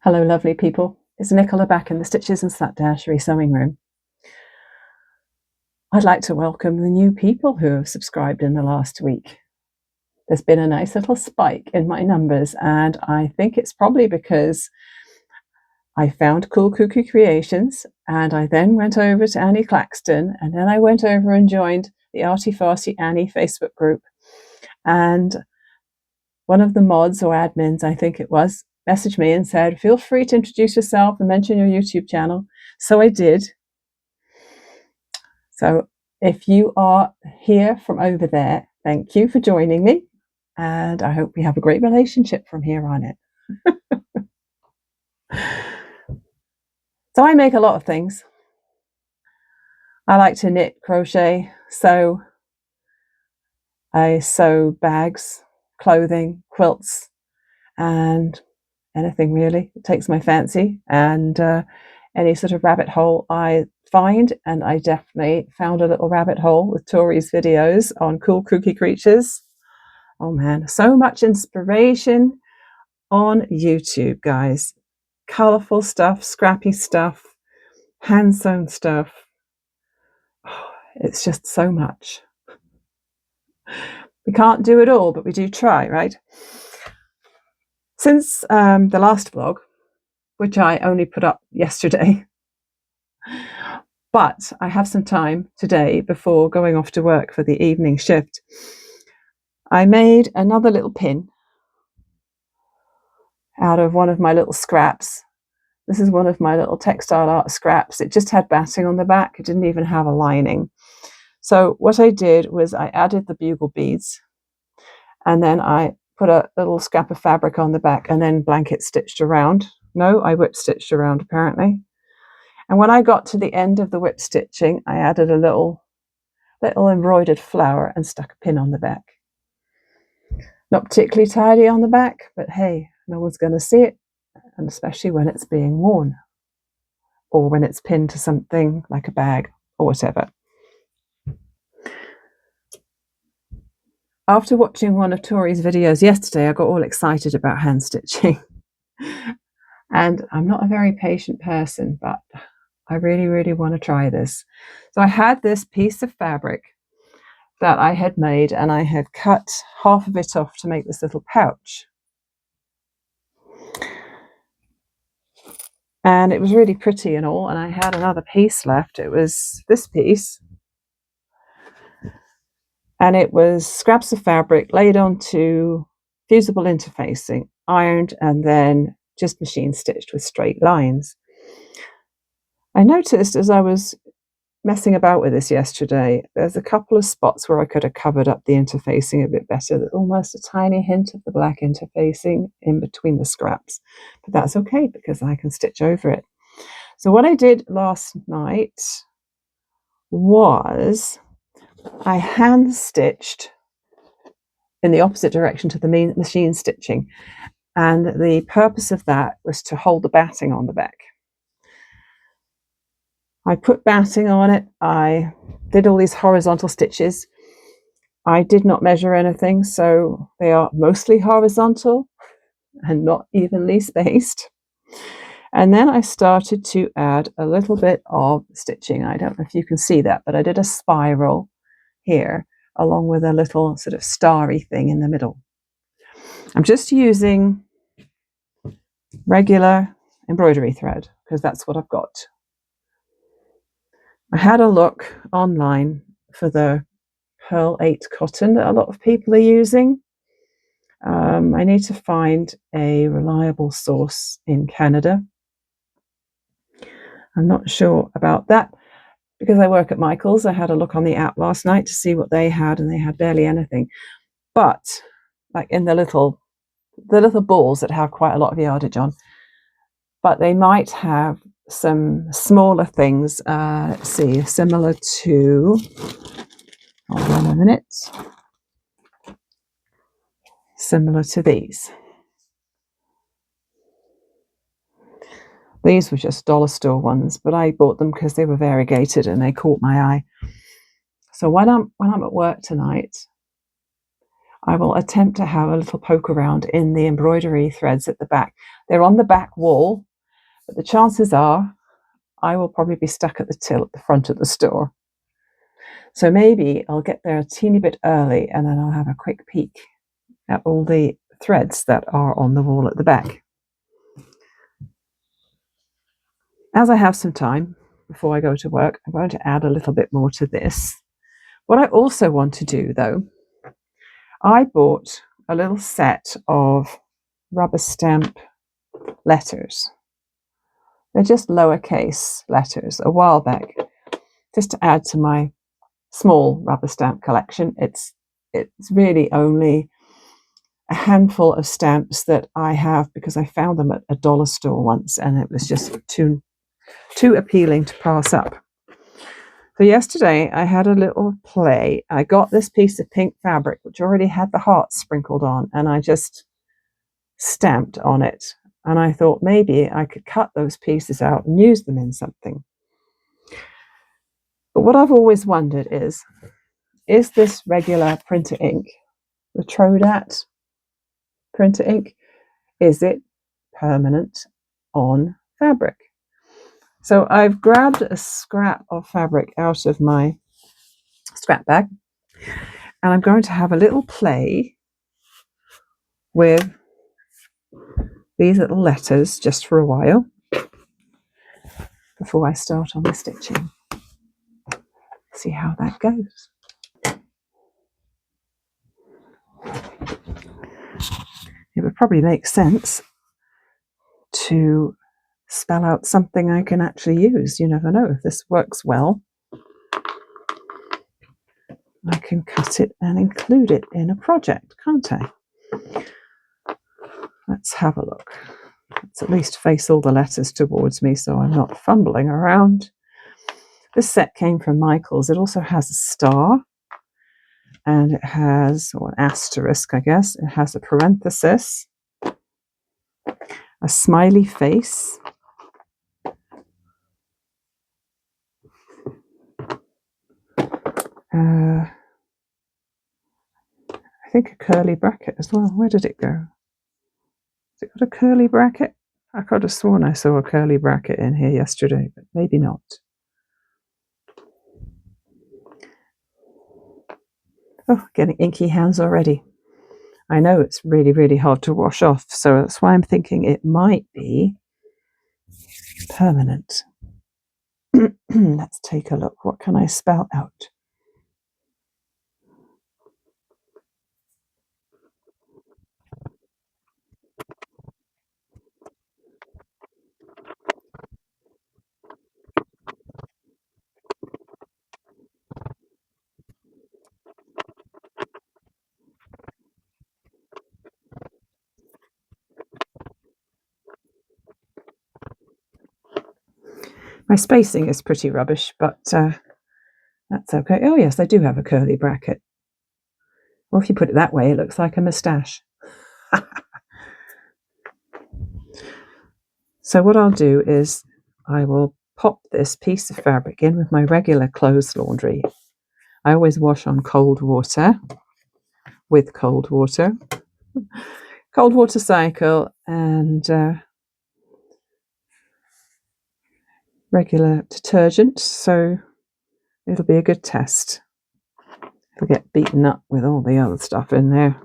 Hello lovely people, it's Nicola back in the Stitches and Slapdashery sewing room. I'd like to welcome the new people who have subscribed in the last week. There's been a nice little spike in my numbers, and I think it's probably because I found KoolKooky Creations, and I then went over to Annie Claxton, and then I went over and joined the Arty Farty Annie Facebook group. And one of the mods or admins, I think it was, messaged me and said, feel free to introduce yourself and mention your YouTube channel. So I did. So if you are here from over there, thank you for joining me. And I hope we have a great relationship from here on in. So I make a lot of things. I like to knit, crochet, sew. I sew bags, clothing, quilts, and anything really that takes my fancy, and any sort of rabbit hole I find. And I definitely found a little rabbit hole with Tori's videos on KoolKookyKreatures. Oh man, so much inspiration on YouTube, guys. Colorful stuff, scrappy stuff, hand sewn stuff. Oh, it's just so much. We can't do it all, but we do try, right? Since the last vlog, which I only put up yesterday, but I have some time today before going off to work for the evening shift, I made another little pin out of one of my little scraps. This is one of my little textile art scraps. It just had batting on the back. It didn't even have a lining. So what I did was I added the bugle beads, and then I put a little scrap of fabric on the back and then blanket stitched around. No, I whip stitched around apparently. And when I got to the end of the whip stitching, I added a little embroidered flower and stuck a pin on the back. Not particularly tidy on the back, but hey, no one's going to see it, and especially when it's being worn or when it's pinned to something like a bag or whatever. After watching one of Tori's videos yesterday, I got all excited about hand stitching. And I'm not a very patient person, but I really, really want to try this. So I had this piece of fabric that I had made, and I had cut half of it off to make this little pouch. And it was really pretty and all, and I had another piece left. It was this piece. And it was scraps of fabric laid onto fusible interfacing, ironed, and then just machine stitched with straight lines. I noticed as I was messing about with this yesterday, there's a couple of spots where I could have covered up the interfacing a bit better. There's almost a tiny hint of the black interfacing in between the scraps, but that's okay because I can stitch over it. So what I did last night was I hand stitched in the opposite direction to the machine stitching, and the purpose of that was to hold the batting on the back. I put batting on it. I did all these horizontal stitches. I did not measure anything, so they are mostly horizontal and not evenly spaced. And then I started to add a little bit of stitching. I don't know if you can see that, but I did a spiral here along with a little sort of starry thing in the middle. I'm just using regular embroidery thread because that's what I've got. I had a look online for the Pearl 8 cotton that a lot of people are using. I need to find a reliable source in Canada. I'm not sure about that because I work at Michael's. I had a look on the app last night to see what they had, and they had barely anything. But like in the little balls that have quite a lot of yardage on, but they might have some smaller things, let's see, similar to, hold on a minute, similar to these. These were just dollar store ones, but I bought them because they were variegated and they caught my eye. So when I'm at work tonight, I will attempt to have a little poke around in the embroidery threads at the back. They're on the back wall, but the chances are I will probably be stuck at the till at the front of the store. So maybe I'll get there a teeny bit early and then I'll have a quick peek at all the threads that are on the wall at the back. As I have some time before I go to work, I'm going to add a little bit more to this. What I also want to do, though, I bought a little set of rubber stamp letters. They're just lowercase letters a while back, just to add to my small rubber stamp collection. It's really only a handful of stamps that I have because I found them at a dollar store once and it was just too appealing to pass up. So yesterday I had a little play. I got this piece of pink fabric which already had the hearts sprinkled on, and I just stamped on it, and I thought maybe I could cut those pieces out and use them in something. But what I've always wondered is this regular printer ink, the Trodat printer ink, is it permanent on fabric? So I've grabbed a scrap of fabric out of my scrap bag, and I'm going to have a little play with these little letters just for a while before I start on the stitching. See how that goes. It would probably make sense to spell out something I can actually use. You never know, if this works well, I can cut it and include it in a project, can't I? Let's have a look. Let's at least face all the letters towards me so I'm not fumbling around. This set came from Michael's. It also has a star, and it has, or an asterisk, I guess. It has a parenthesis, a smiley face, I think a curly bracket as well. Where did it go? Has it got a curly bracket? I could have sworn I saw a curly bracket in here yesterday, but maybe not. Oh, getting inky hands already. I know it's really, really hard to wash off, so that's why I'm thinking it might be permanent. Let's take a look. What can I spell out? My spacing is pretty rubbish, but that's okay. Oh yes, I do have a curly bracket. Or if you put it that way, it looks like a moustache. So what I'll do is I will pop this piece of fabric in with my regular clothes laundry. I always wash on cold water, with cold water cycle, and regular detergent, so it'll be a good test. It'll get beaten up with all the other stuff in there.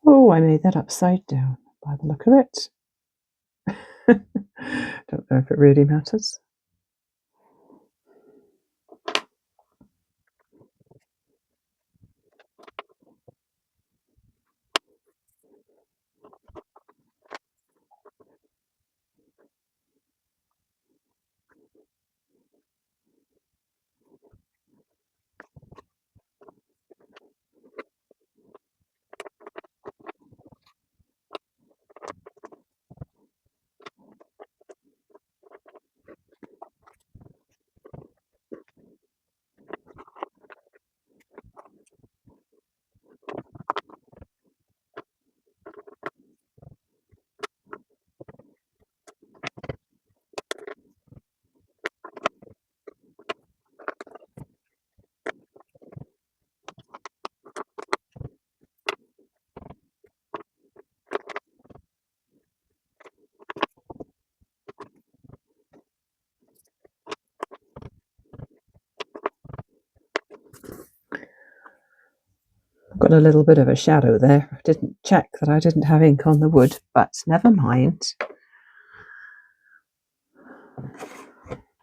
Oh, I made that upside down by the look of it. Don't know if it really matters. got a little bit of a shadow there. I didn't check that I didn't have ink on the wood, but never mind.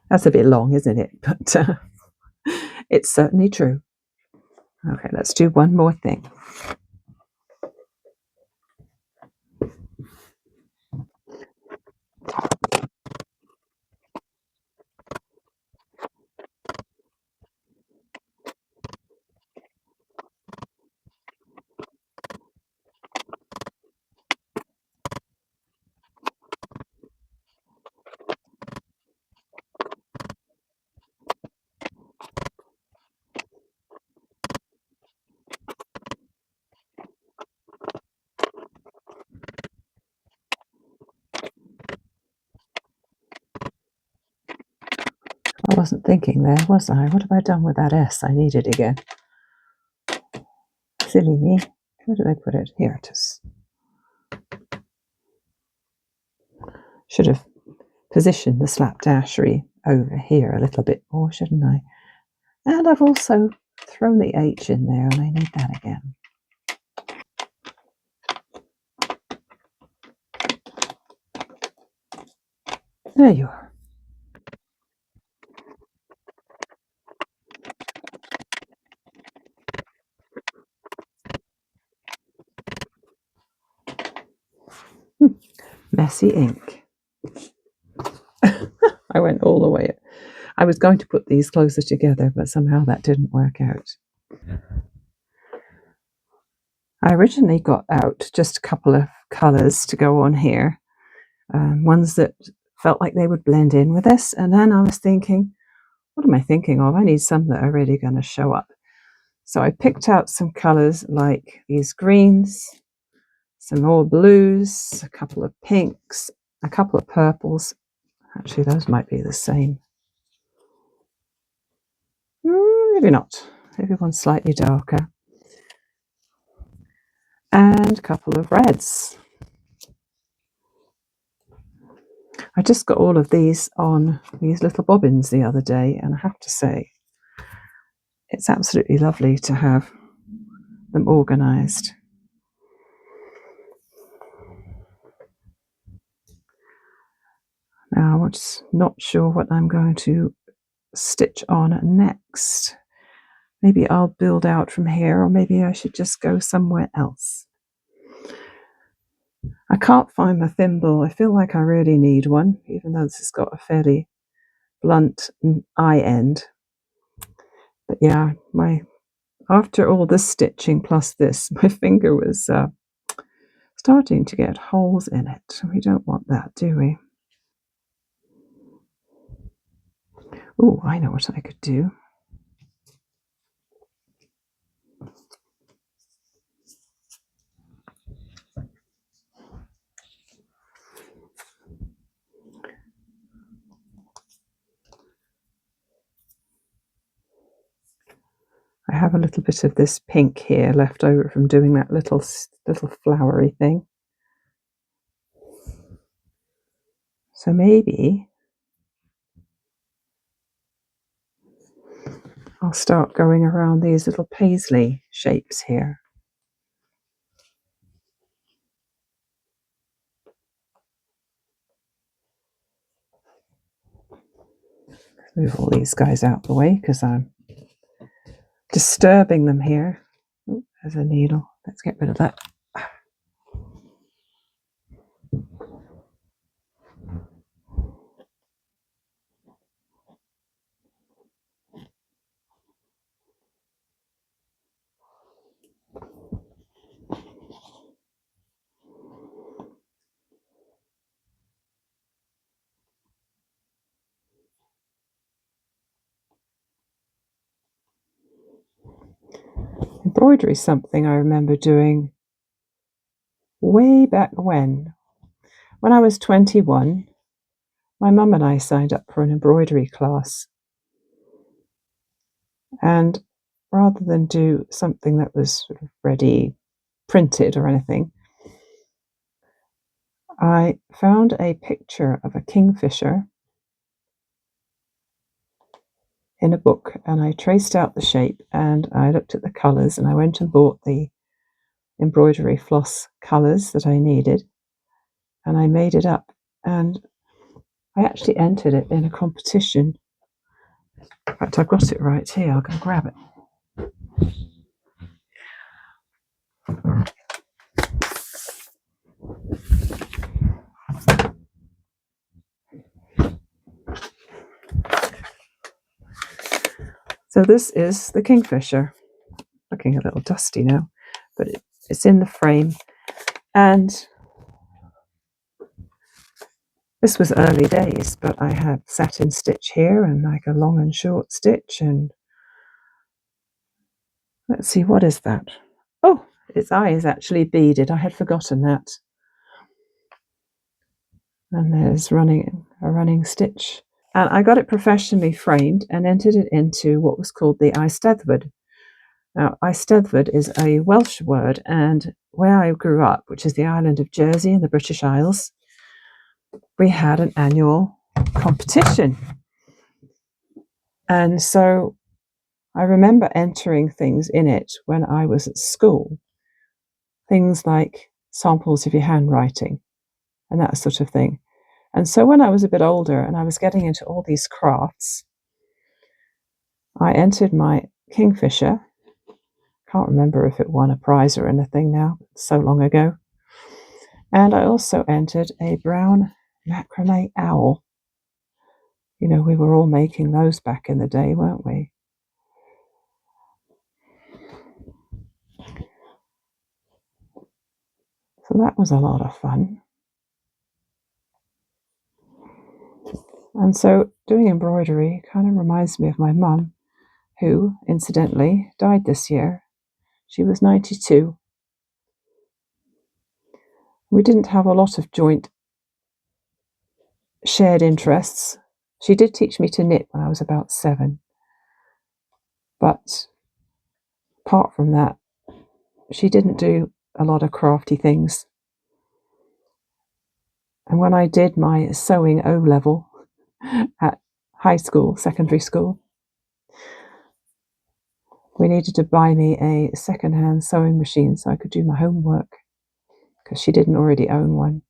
That's a bit long, isn't it? But it's certainly true. Okay, let's do one more thing. I wasn't thinking there, was I? What have I done with that S? I need it again. Silly me. Where did I put it? Here it is. Should have positioned the slapdashery over here a little bit more, shouldn't I? And I've also thrown the H in there, and I need that again. There you are. Messy ink. I went all the way. I was going to put these closer together, but somehow that didn't work out. I originally got out just a couple of colours to go on here, ones that felt like they would blend in with this, and then I was thinking, what am I thinking of? I need some that are really going to show up. So I picked out some colours like these greens, some more blues, a couple of pinks, a couple of purples. Actually, those might be the same. Maybe not. Maybe one slightly darker. And a couple of reds. I just got all of these on these little bobbins the other day, and I have to say, it's absolutely lovely to have them organised. Now, I'm just not sure what I'm going to stitch on next. Maybe I'll build out from here, or maybe I should just go somewhere else. I can't find my thimble. I feel like I really need one, even though this has got a fairly blunt eye end. But yeah, after all this stitching plus this, my finger was starting to get holes in it. We don't want that, do we? Oh, I know what I could do. I have a little bit of this pink here left over from doing that little flowery thing. So maybe I'll start going around these little paisley shapes here. Move all these guys out the way because I'm disturbing them here. Oh, there's a needle. Let's get rid of that. Embroidery is something I remember doing way back when I was 21. My mum and I signed up for an embroidery class, and rather than do something that was sort of ready printed or anything, I found a picture of a kingfisher in a book, and I traced out the shape, and I looked at the colours, and I went and bought the embroidery floss colours that I needed, and I made it up, and I actually entered it in a competition. In fact, I've got it right here. I'll go grab it. So this is the kingfisher. Looking a little dusty now, but it's in the frame. And this was early days, but I had satin stitch here and like a long and short stitch. And let's see, what is that? Oh, its eye is actually beaded. I had forgotten that. And there's a running stitch. And I got it professionally framed and entered it into what was called the Eisteddfod. Now, Eisteddfod is a Welsh word, and where I grew up, which is the island of Jersey in the British Isles, we had an annual competition. And so I remember entering things in it when I was at school, things like samples of your handwriting and that sort of thing. And so when I was a bit older and I was getting into all these crafts, I entered my kingfisher. Can't remember if it won a prize or anything now, so long ago. And I also entered a brown macrame owl. You know, we were all making those back in the day, weren't we? So that was a lot of fun. And so doing embroidery kind of reminds me of my mum, who, incidentally, died this year. She was 92. We didn't have a lot of joint shared interests. She did teach me to knit when I was about 7. But apart from that, she didn't do a lot of crafty things. And when I did my sewing O-level at high school, secondary school, we needed to buy me a second-hand sewing machine so I could do my homework, because she didn't already own one.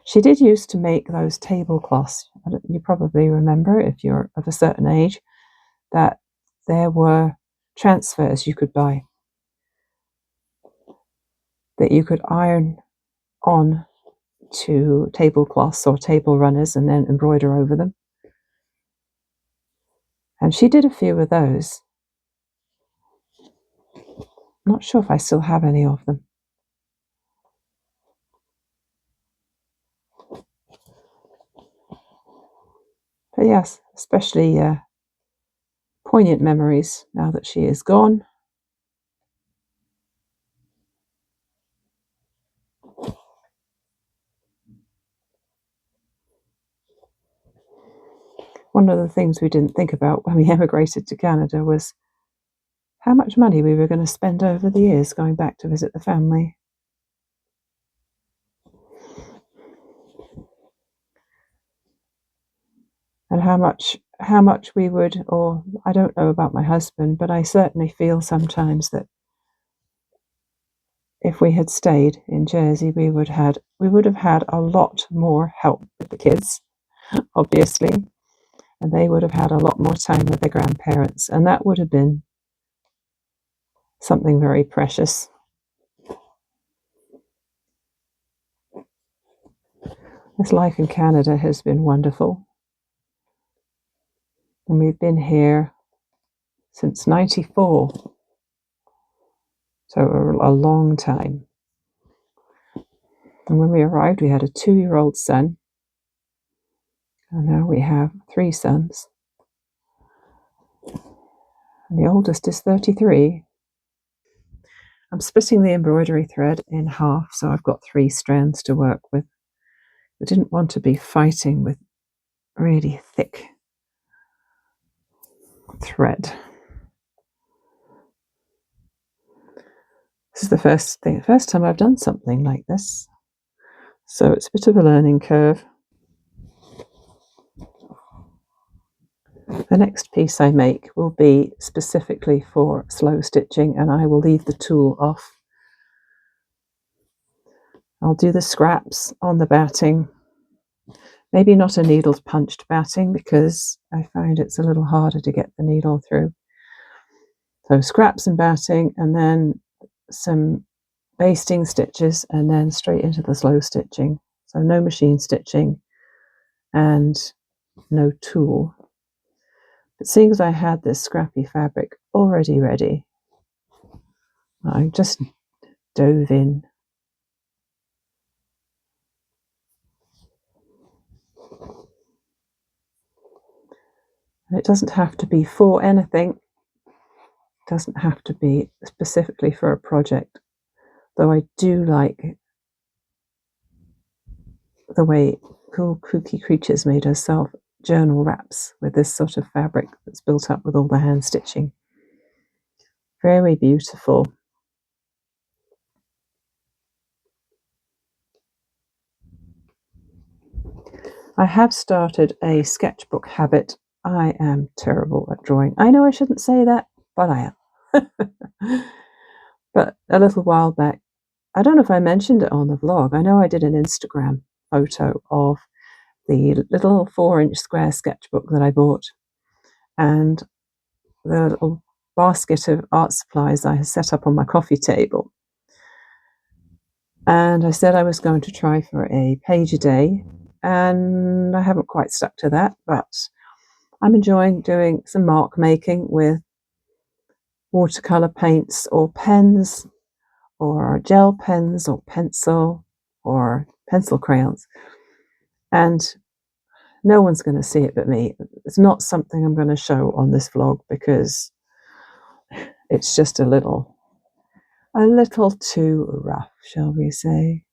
She did used to make those tablecloths. You probably remember, if you're of a certain age, that there were transfers you could buy that you could iron on to tablecloths or table runners and then embroider over them. And she did a few of those. Not sure if I still have any of them. But yes, especially poignant memories now that she is gone. One of the things we didn't think about when we emigrated to Canada was how much money we were going to spend over the years going back to visit the family. And how much we would, or I don't know about my husband, but I certainly feel sometimes that if we had stayed in Jersey, we would have had a lot more help with the kids, obviously, and they would have had a lot more time with their grandparents, and that would have been something very precious. This life in Canada has been wonderful, and we've been here since 94, so a long time. And when we arrived, we had a 2-year-old son, and now we have 3 sons. And the oldest is 33. I'm splitting the embroidery thread in half, so I've got 3 strands to work with. I didn't want to be fighting with really thick thread. This is the first time I've done something like this, so it's a bit of a learning curve. The next piece I make will be specifically for slow stitching, and I will leave the tool off. I'll do the scraps on the batting. Maybe not a needle punched batting because I find it's a little harder to get the needle through. So scraps and batting, and then some basting stitches, and then straight into the slow stitching. So no machine stitching and no tool. But seeing as I had this scrappy fabric already ready, I just dove in. And it doesn't have to be for anything. It doesn't have to be specifically for a project, though I do like the way KoolKookyKreatures made herself journal wraps with this sort of fabric that's built up with all the hand stitching. Very beautiful. I have started a sketchbook habit. I am terrible at drawing. I know I shouldn't say that, but I am. But a little while back, I don't know if I mentioned it on the vlog. I know I did an Instagram photo of the little 4-inch square sketchbook that I bought and the little basket of art supplies I had set up on my coffee table. And I said I was going to try for a page a day, and I haven't quite stuck to that, but I'm enjoying doing some mark making with watercolor paints or pens or gel pens or pencil crayons. And no one's going to see it but me. It's not something I'm going to show on this vlog because it's just a little too rough, shall we say.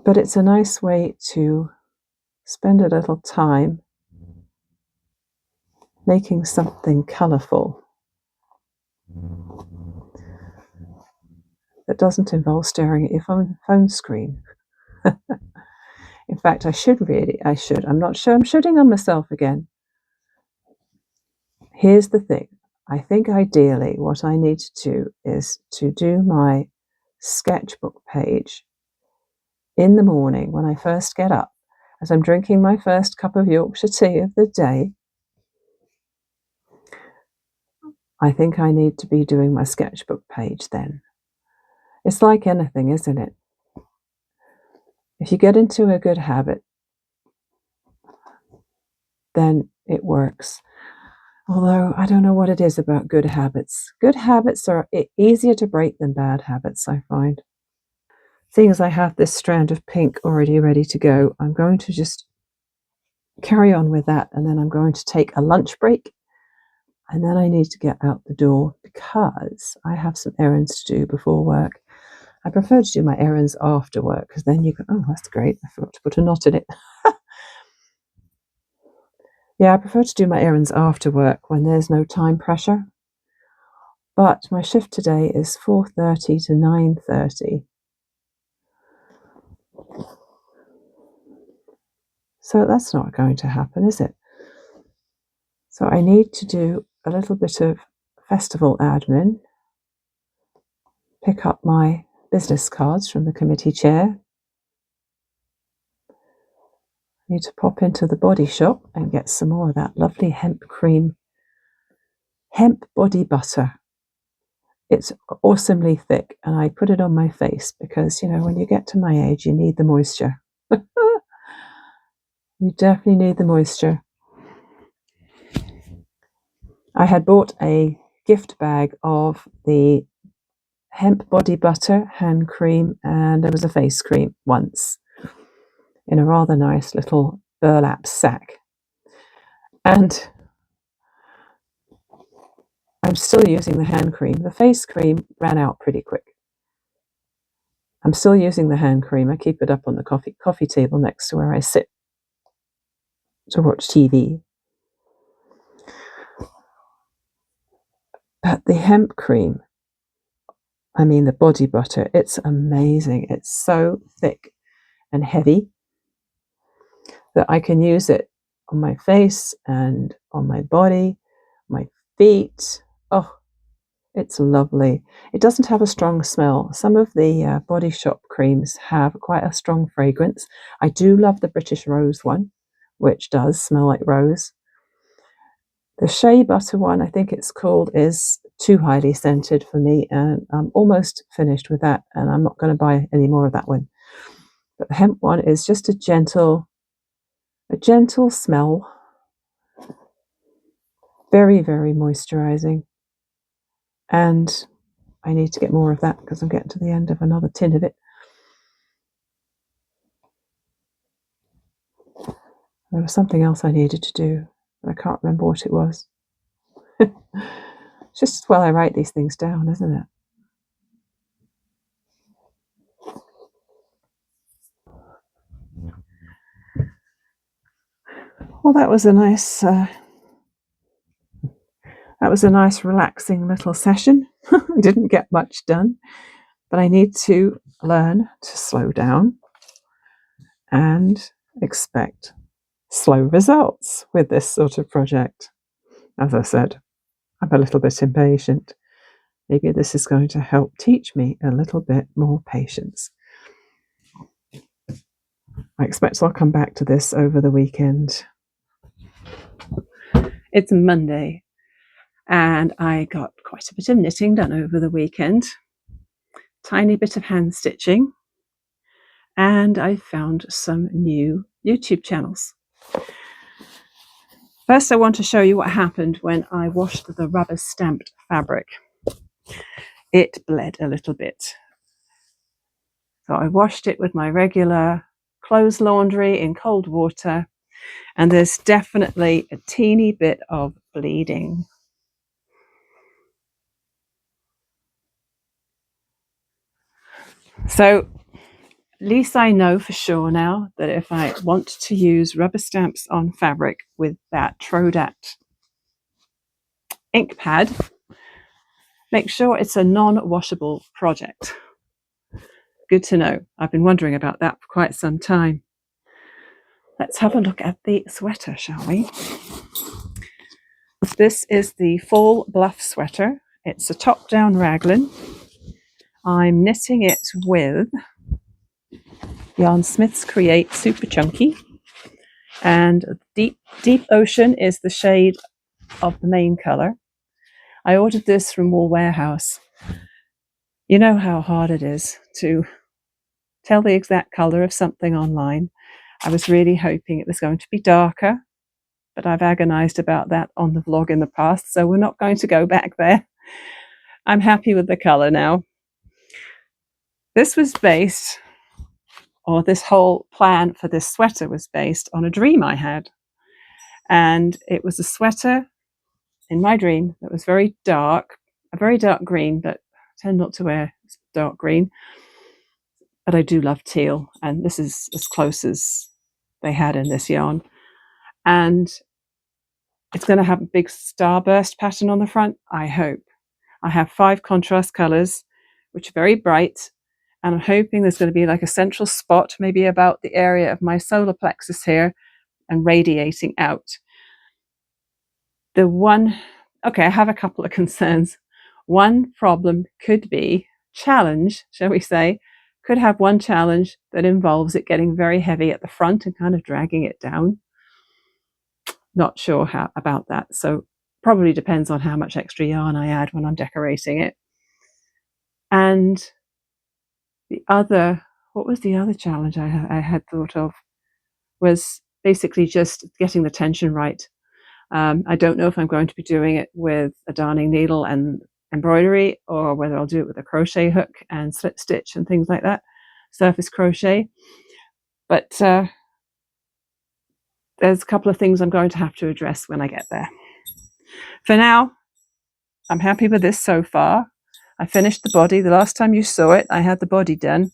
But it's a nice way to spend a little time making something colourful that doesn't involve staring at your phone screen. In fact, I should. I'm not sure. I'm shooting on myself again. Here's the thing. I think ideally what I need to do is to do my sketchbook page in the morning when I first get up, as I'm drinking my first cup of Yorkshire tea of the day. I think I need to be doing my sketchbook page then. It's like anything, isn't it? If you get into a good habit, then it works. Although I don't know what it is about good habits. Good habits are easier to break than bad habits, I find. Seeing as I have this strand of pink already ready to go, I'm going to just carry on with that, and then I'm going to take a lunch break, and then I need to get out the door because I have some errands to do before work. I prefer to do my errands after work because then you can, oh, that's great, I forgot to put a knot in it. Yeah, I prefer to do my errands after work when there's no time pressure. But my shift today is 4:30 to 9:30. So that's not going to happen, is it? So I need to do a little bit of festival admin, pick up my business cards from the committee chair. I need to pop into the Body Shop and get some more of that lovely hemp body butter. It's awesomely thick, and I put it on my face because, you know, when you get to my age, you need the moisture. You definitely need the moisture. I had bought a gift bag of the hemp body butter, hand cream, and there was a face cream once in a rather nice little burlap sack. And I'm still using the hand cream. The face cream ran out pretty quick. I'm still using the hand cream. I keep it up on the coffee table next to where I sit to watch TV. But the hemp cream, I mean the body butter, it's amazing. It's so thick and heavy that I can use it on my face and on my body, my feet. Oh, it's lovely. It doesn't have a strong smell. Some of the Body Shop creams have quite a strong fragrance. I do love the British Rose one, which does smell like rose. The shea butter one, I think it's called, is too highly scented for me, and I'm almost finished with that, and I'm not going to buy any more of that one. But the hemp one is just a gentle smell. Very, very moisturizing. And I need to get more of that because I'm getting to the end of another tin of it. There was something else I needed to do, but I can't remember what it was. It's just as well I write these things down, isn't it? Well, that was a nice relaxing little session. I didn't get much done, but I need to learn to slow down and expect slow results with this sort of project. As I said, I'm a little bit impatient. Maybe this is going to help teach me a little bit more patience. I expect I'll come back to this over the weekend. It's Monday, and I got quite a bit of knitting done over the weekend. Tiny bit of hand stitching, and I found some new YouTube channels. First, I want to show you what happened when I washed the rubber stamped fabric. It bled a little bit. So I washed it with my regular clothes laundry in cold water, and there's definitely a teeny bit of bleeding. So at least I know for sure now that if I want to use rubber stamps on fabric with that Trodat ink pad, make sure it's a non-washable project. Good to know. I've been wondering about that for quite some time. Let's have a look at the sweater, shall we? This is the Fall Bluff sweater. It's a top-down raglan. I'm knitting it with Yarn Smith's Create Super Chunky, and Deep Ocean is the shade of the main color. I ordered this from Wool Warehouse. You know how hard it is to tell the exact color of something online. I was really hoping it was going to be darker, but I've agonized about that on the vlog in the past, so we're not going to go back there. I'm happy with the color now. This was based, or this whole plan for this sweater was based on a dream I had. And it was a sweater in my dream that was very dark, a very dark green, but I tend not to wear dark green. But I do love teal, and this is as close as they had in this yarn. And it's going to have a big starburst pattern on the front, I hope. I have 5 contrast colors, which are very bright, and I'm hoping there's going to be like a central spot, maybe about the area of my solar plexus here, and radiating out. I have a couple of concerns. One problem could be challenge, shall we say, could have one challenge that involves it getting very heavy at the front and kind of dragging it down. Not sure about that. So probably depends on how much extra yarn I add when I'm decorating it. And what was the other challenge I had thought of was basically just getting the tension right. I don't know if I'm going to be doing it with a darning needle and embroidery, or whether I'll do it with a crochet hook and slip stitch and things like that, surface crochet. But there's a couple of things I'm going to have to address when I get there. For now, I'm happy with this so far. I finished the body. The last time you saw it, I had the body done.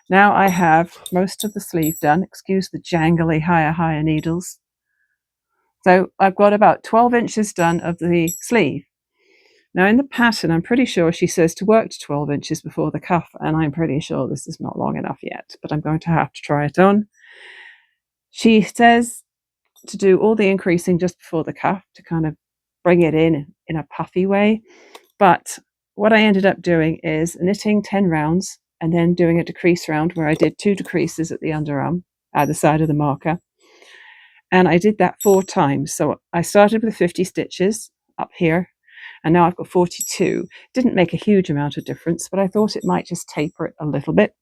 Now I have most of the sleeve done. Excuse the jangly higher needles. So I've got about 12 inches done of the sleeve. Now in the pattern, I'm pretty sure she says to work to 12 inches before the cuff, and I'm pretty sure this is not long enough yet, but I'm going to have to try it on. She says to do all the increasing just before the cuff to kind of bring it in a puffy way. But what I ended up doing is knitting 10 rounds and then doing a decrease round where I did 2 decreases at the underarm, either side of the marker. And I did that 4 times. So I started with 50 stitches up here, and now I've got 42. Didn't make a huge amount of difference, but I thought it might just taper it a little bit.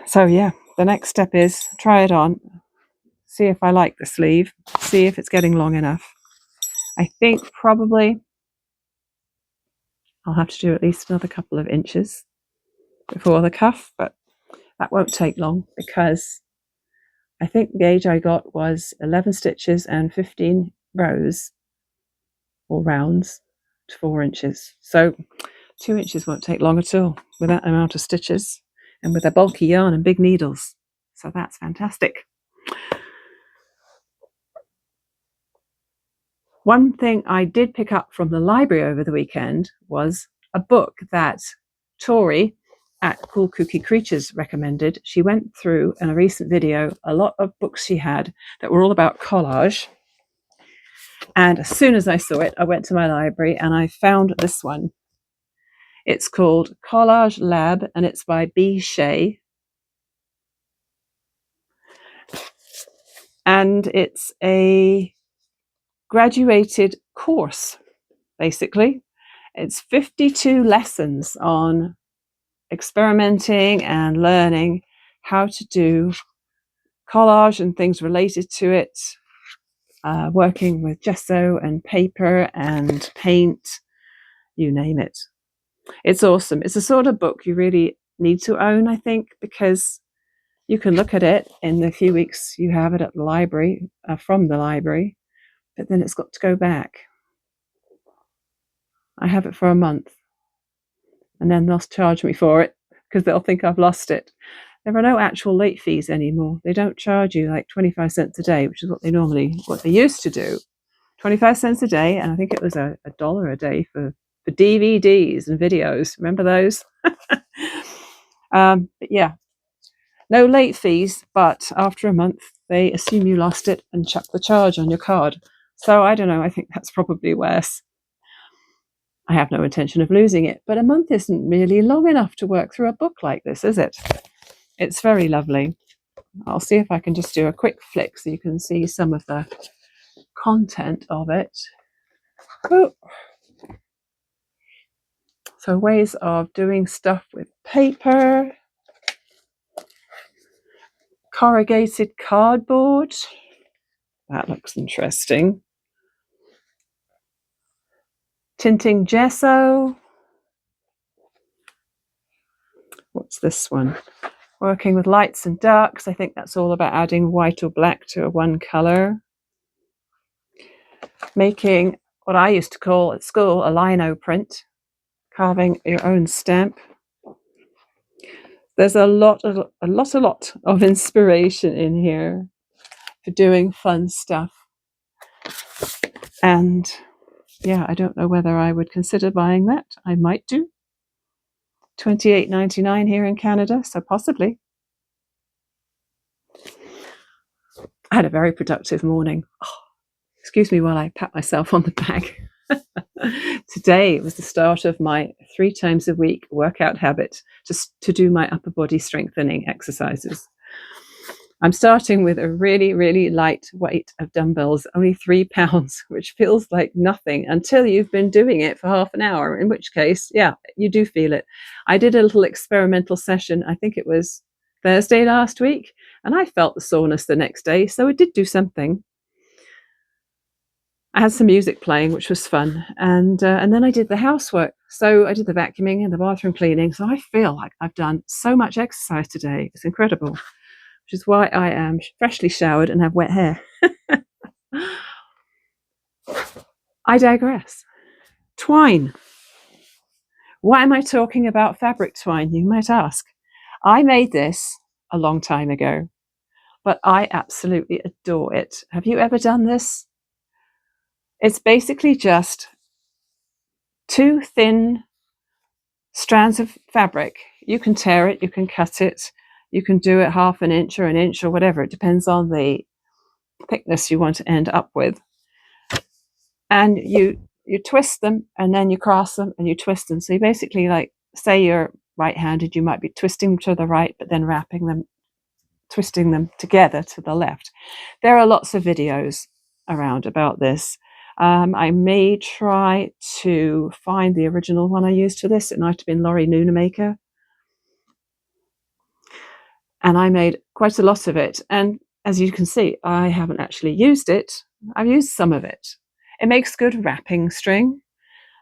So yeah, the next step is try it on, see if I like the sleeve, see if it's getting long enough. I think probably I'll have to do at least another couple of inches before the cuff, but that won't take long because I think the gauge I got was 11 stitches and 15 rows or rounds to 4 inches. So 2 inches won't take long at all with that amount of stitches and with a bulky yarn and big needles. So that's fantastic. One thing I did pick up from the library over the weekend was a book that Tori at KoolKookyKreatures recommended. She went through in a recent video a lot of books she had that were all about collage. And as soon as I saw it, I went to my library and I found this one. It's called Collage Lab and it's by B. Shea. And it's a graduated course, basically. It's 52 lessons on experimenting and learning how to do collage and things related to it, working with gesso and paper and paint, you name it. It's awesome. It's a sort of book you really need to own, I think, because you can look at it in the few weeks you have it at the library, from the library, but then it's got to go back. I have it for a month and then they'll charge me for it because they'll think I've lost it. There are no actual late fees anymore. They don't charge you like 25 cents a day, which is what they used to do. 25 cents a day, and I think it was a dollar a day for DVDs and videos. Remember those? But yeah, no late fees, but after a month, they assume you lost it and chuck the charge on your card. So I don't know, I think that's probably worse. I have no intention of losing it, but a month isn't really long enough to work through a book like this, is it? It's very lovely. I'll see if I can just do a quick flick so you can see some of the content of it. Oh. So ways of doing stuff with paper, corrugated cardboard. That looks interesting. Tinting gesso. What's this one? Working with lights and darks. I think that's all about adding white or black to one color. Making what I used to call at school a lino print. Carving your own stamp. There's a lot of inspiration in here for doing fun stuff. And yeah, I don't know whether I would consider buying that. I might do. $28.99 here in Canada, so possibly. I had a very productive morning. Oh, excuse me while I pat myself on the back. Today was the start of my 3 times a week workout habit, just to do my upper body strengthening exercises. I'm starting with a really, really light weight of dumbbells, only 3 pounds, which feels like nothing until you've been doing it for half an hour, in which case, yeah, you do feel it. I did a little experimental session, I think it was Thursday last week, and I felt the soreness the next day, so it did do something. I had some music playing, which was fun, and then I did the housework. So I did the vacuuming and the bathroom cleaning, so I feel like I've done so much exercise today. It's incredible, which is why I am freshly showered and have wet hair. I digress. Twine. Why am I talking about fabric twine, you might ask? I made this a long time ago, but I absolutely adore it. Have you ever done this? It's basically just 2 thin strands of fabric. You can tear it, you can cut it, You can do it 1/2 inch or 1 inch or whatever. It depends on the thickness you want to end up with. And you twist them, and then you cross them, and you twist them. So you basically, like, say you're right-handed, you might be twisting them to the right, but then wrapping them, twisting them together to the left. There are lots of videos around about this. I may try to find the original one I used for this. It might have been Laurie Noonamaker. And I made quite a lot of it. And as you can see, I haven't actually used it. I've used some of it. It makes good wrapping string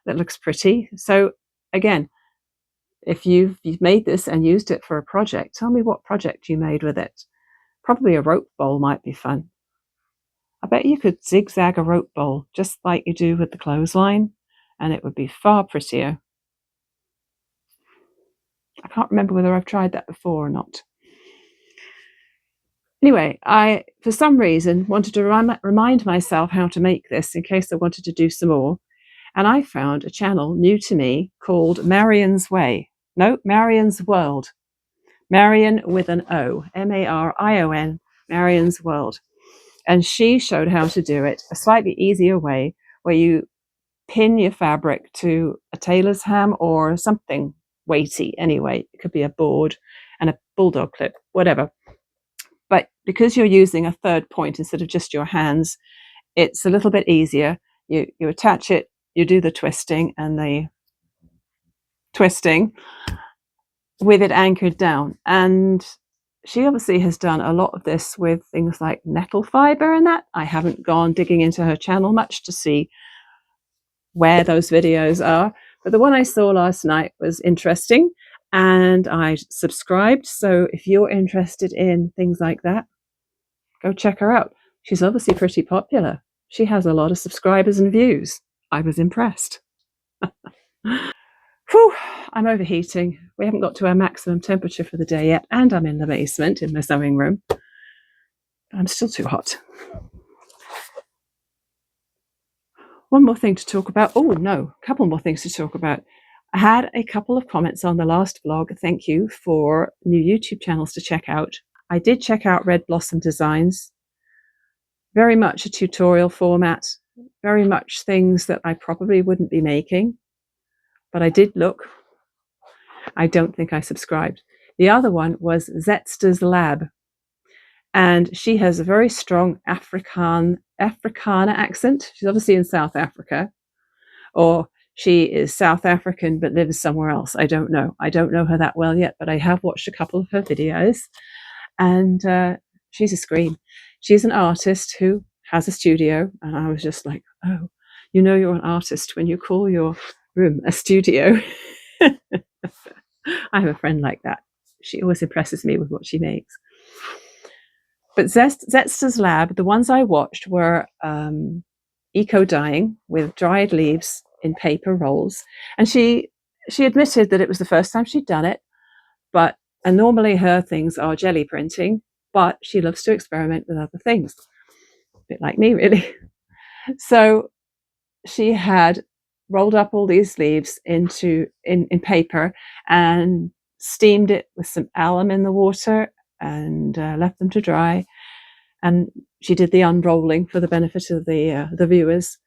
that looks pretty. So again, if you've made this and used it for a project, tell me what project you made with it. Probably a rope bowl might be fun. I bet you could zigzag a rope bowl just like you do with the clothesline, and it would be far prettier. I can't remember whether I've tried that before or not. Anyway, I, for some reason, wanted to remind myself how to make this in case I wanted to do some more. And I found a channel new to me called Marion's Way. No, Marion's World. Marion with an O. Marion, Marion's World. And she showed how to do it a slightly easier way, where you pin your fabric to a tailor's ham or something weighty anyway. It could be a board and a bulldog clip, whatever. But because you're using a third point instead of just your hands, it's a little bit easier. You attach it, you do the twisting and the twisting with it anchored down. And she obviously has done a lot of this with things like nettle fiber and that. I haven't gone digging into her channel much to see where those videos are, but the one I saw last night was interesting and I subscribed. So if you're interested in things like that, go check her out. She's obviously pretty popular. She has a lot of subscribers and views. I was impressed. Whew, I'm overheating. We haven't got to our maximum temperature for the day yet, and I'm in the basement in my sewing room. I'm still too hot. One more thing to talk about. Oh, no, a couple more things to talk about. I had a couple of comments on the last vlog. Thank you for new YouTube channels to check out. I did check out Red Blossom Designs. Very much a tutorial format, very much things that I probably wouldn't be making, but I did look. I don't think I subscribed. The other one was Zetsta's Lab, and she has a very strong Afrikaner accent. She's obviously in South Africa, or she is South African but lives somewhere else. I don't know. I don't know her that well yet, but I have watched a couple of her videos, and she's a scream. She's an artist who has a studio, and I was just like, oh, you know you're an artist when you call your room a studio. I have a friend like that. She always impresses me with what she makes. But Zetsta's Lab, the ones I watched were eco dyeing with dried leaves in paper rolls. And she admitted that it was the first time she'd done it, and normally her things are jelly printing, but she loves to experiment with other things. A bit like me, really. So she had rolled up all these leaves in paper and steamed it with some alum in the water and left them to dry. And she did the unrolling for the benefit of the viewers.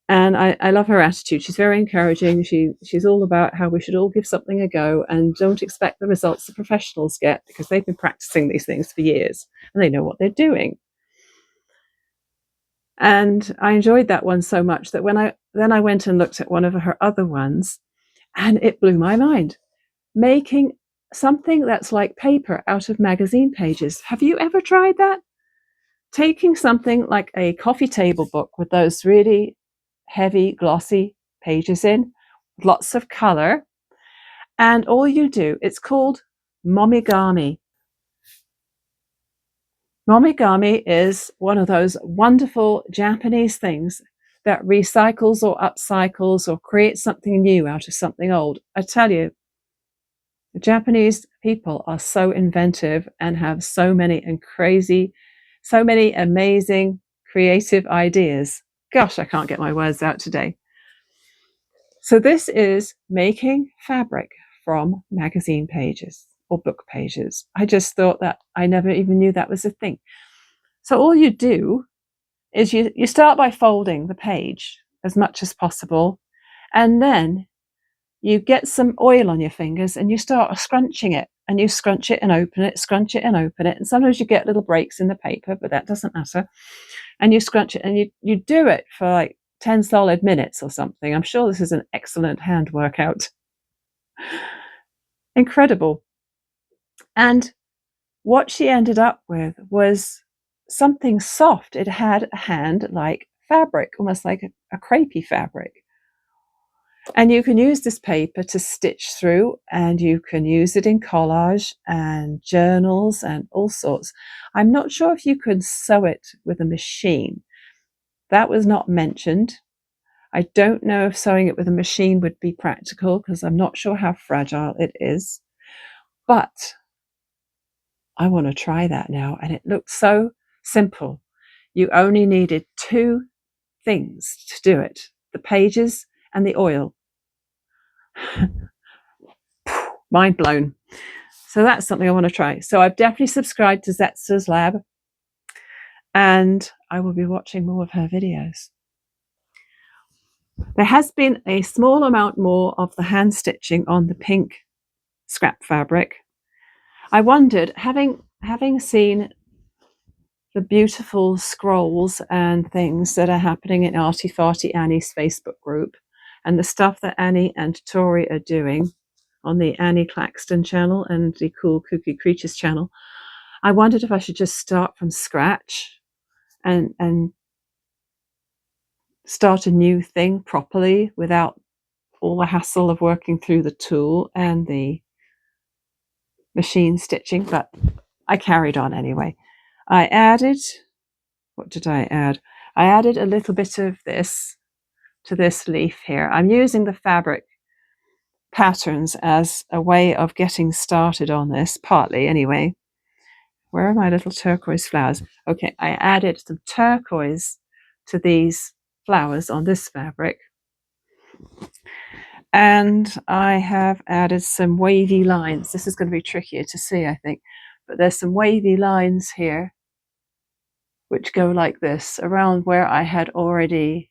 And I love her attitude. She's very encouraging. She's all about how we should all give something a go and don't expect the results the professionals get, because they've been practicing these things for years and they know what they're doing. And I enjoyed that one so much that when I went and looked at one of her other ones, and it blew my mind. Making something that's like paper out of magazine pages. Have you ever tried that? Taking something like a coffee table book with those really heavy, glossy pages in, lots of color, and all you do, it's called momigami. Momigami is one of those wonderful Japanese things that recycles or upcycles or creates something new out of something old. I tell you, the Japanese people are so inventive and have so many amazing creative ideas. Gosh, I can't get my words out today. So this is making fabric from magazine pages. or book pages. I just thought that I never even knew that was a thing. So all you do is you start by folding the page as much as possible, and then you get some oil on your fingers and you start scrunching it, and you scrunch it and open it, scrunch it and open it. And sometimes you get little breaks in the paper, but that doesn't matter. And you scrunch it, and you do it for like 10 solid minutes or something. I'm sure this is an excellent hand workout. Incredible. And what she ended up with was something soft. It had a hand like fabric, almost like a crepey fabric. And you can use this paper to stitch through, and you can use it in collage and journals and all sorts. I'm not sure if you can sew it with a machine. That was not mentioned. I don't know if sewing it with a machine would be practical because I'm not sure how fragile it is. But I want to try that now, and it looks so simple. You only needed 2 things to do it: the pages and the oil. Mind blown. So that's something I want to try. So I've definitely subscribed to Zetsa's Lab, and I will be watching more of her videos. There has been a small amount more of the hand stitching on the pink scrap fabric. I wondered, having seen the beautiful scrolls and things that are happening in Arty Farty Annie's Facebook group, and the stuff that Annie and Tori are doing on the Annie Claxton channel and the KoolKookyKreatures channel, I wondered if I should just start from scratch and start a new thing properly without all the hassle of working through the tool and the machine stitching. But I carried on anyway. I added, what did I add? I added a little bit of this to this leaf here. I'm using the fabric patterns as a way of getting started on this, partly anyway. Where are my little turquoise flowers? Okay, I added some turquoise to these flowers on this fabric. And I have added some wavy lines. This is going to be trickier to see, I think. But there's some wavy lines here which go like this around where I had already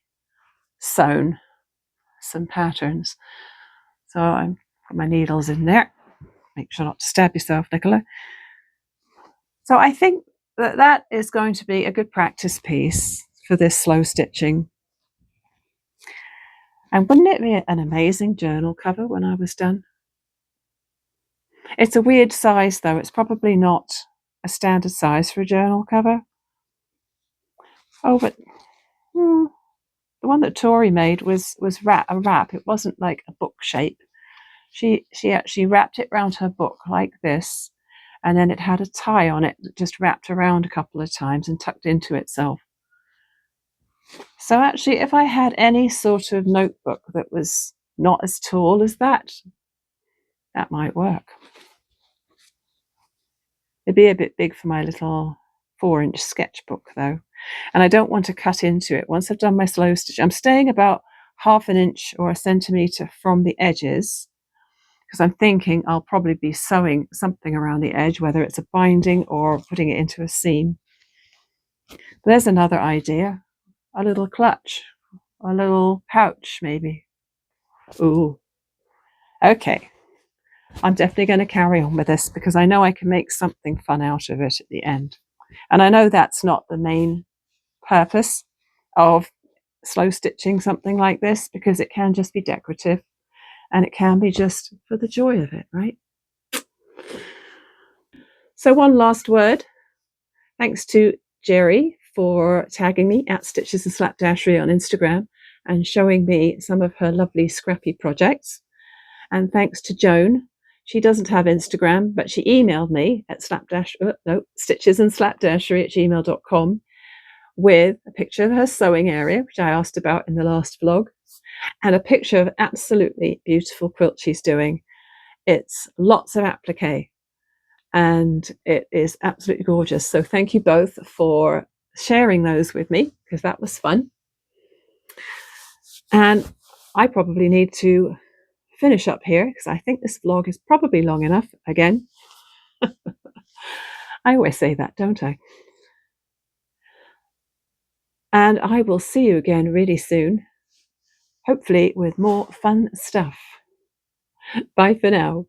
sewn some patterns. So I'm put my needles in there. Make sure not to stab yourself, Nicola. So I think that is going to be a good practice piece for this slow stitching. And wouldn't it be an amazing journal cover when I was done? It's a weird size though. It's probably not a standard size for a journal cover. Oh, but the one that Tori made was a wrap. It wasn't like a book shape. She actually wrapped it around her book like this, and then it had a tie on it that just wrapped around a couple of times and tucked into itself. So actually, if I had any sort of notebook that was not as tall as that, that might work. It'd be a bit big for my little 4-inch sketchbook though, and I don't want to cut into it. Once I've done my slow stitch, I'm staying about 1/2 inch or 1 centimetre from the edges, because I'm thinking I'll probably be sewing something around the edge, whether it's a binding or putting it into a seam. There's another idea, a little clutch, a little pouch maybe. Ooh, okay. I'm definitely going to carry on with this because I know I can make something fun out of it at the end. And I know that's not the main purpose of slow stitching something like this, because it can just be decorative and it can be just for the joy of it, right? So one last word. Thanks to Jerry for tagging me at Stitches and Slapdashery on Instagram and showing me some of her lovely scrappy projects. And thanks to Joan. She doesn't have Instagram, but she emailed me at stitchesandslapdashery@gmail.com with a picture of her sewing area, which I asked about in the last vlog, and a picture of absolutely beautiful quilt she's doing. It's lots of applique and it is absolutely gorgeous. So thank you both for sharing those with me, because that was fun. And I probably need to finish up here because I think this vlog is probably long enough again. I always say that, don't I? And I will see you again really soon, hopefully with more fun stuff. Bye for now.